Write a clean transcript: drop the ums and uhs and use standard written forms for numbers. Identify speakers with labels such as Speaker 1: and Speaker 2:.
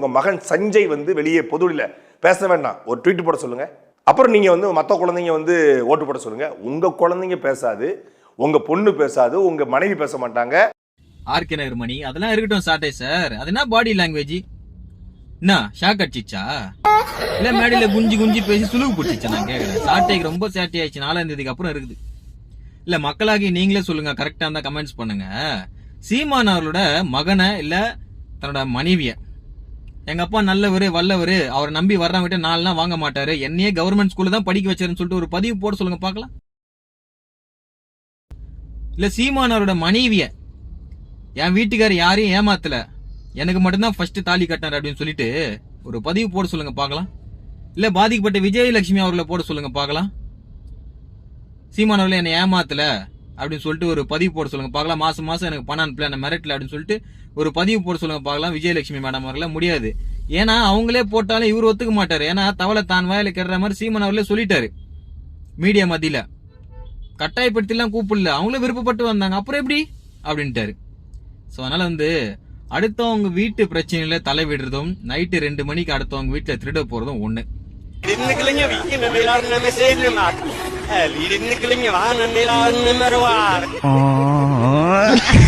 Speaker 1: உங்க மகன் சஞ்சய் வந்து வெளியே பொதுவில் பேச வேண்டாம், ஒரு ட்வீட் போட சொல்லுங்க. அப்புறம் நீங்க வந்து மற்ற குழந்தைங்க வந்து ஓட்டு போட சொல்லுங்க. உங்க குழந்தைங்க பேசாது, உங்க பொண்ணு பேசாது, உங்க மனைவி பேச மாட்டாங்க.
Speaker 2: ஆர்கே நகர் மணி அதெல்லாம் இருக்கட்டும் சாட்டை சார். அது என்ன பாடி லாங்குவேஜ்? என்ன ஷாக் அடிச்சிச்சா இல்ல மேடையில குஞ்சி குஞ்சி பேசி சுழுவு பிடிச்சிச்சா? நான் கேக்குறேன். சாட்டைக்கு ரொம்ப சேட்டை ஆயிடுச்சு. 4ஆம் தேதிக்கு அப்புறம் இருக்குது. இல்ல மக்களாகி நீங்களே சொல்லுங்க, கரெக்டா இருந்தா கமெண்ட்ஸ் பண்ணுங்க. சீமான் அவர்களோட மகனை இல்ல தன்னோட மனைவிய, எங்க அப்பா நல்லவரு வல்லவரு, அவரை நம்பி வர்றவங்கிட்ட 4 நாள் வாங்க மாட்டாரு, என்னையே கவர்மெண்ட் ஸ்கூல்ல தான் படிக்க வச்சாருன்னு சொல்லிட்டு ஒரு பதிவு போட சொல்லுங்க பாக்கலாம். இல்ல சீமான் அவரோட மனைவிய, என் வீட்டுக்காரர் யாரையும் ஏமாத்தல, எனக்கு மட்டும்தான் ஃபர்ஸ்ட் தாலி கட்டினார் அப்படின்னு சொல்லிட்டு ஒரு பதிவு போட சொல்லுங்க பாக்கலாம். இல்ல பாதிக்கப்பட்ட விஜயலட்சுமி அவர்களை போட சொல்லுங்க பாக்கலாம். சீமான் அவர்களை என்னை ஏமாத்தல அப்படின்னு சொல்லிட்டு ஒரு பதிவு போட சொல்லுங்க பாக்கலாம். மாசம் மாசம் எனக்கு பணம் அனுப்பல, என்ன மிரட்டல அப்படின்னு சொல்லிட்டு ஒரு பதிவு போட சொல்லுங்க பாக்கலாம். விஜயலட்சுமி மேடம் அவர்கள முடியாது. ஏன்னா அவங்களே போட்டாலும் இவர் ஒத்துக்க மாட்டாரு. ஏன்னா தவளை தான் வாயில கெடுற மாதிரி சீமான் அவர்களே சொல்லிட்டாரு மீடியா மத்தியில. கட்டாயப்படுத்தி எல்லாம் கூப்பிடல, அவங்களும் விருப்பப்பட்டு வந்தாங்க, அப்புறம் எப்படி அப்படின்ட்டாரு. சோ அதனால வந்து அடுத்தவங்க வீட்டு பிரச்சனையில தலைவிடுறதும் நைட்டு 2 மணிக்கு அடுத்தவங்க வீட்டுல திருட போறதும் ஒண்ணு.
Speaker 3: Lirik ini keling ya, nang nilawan number 1.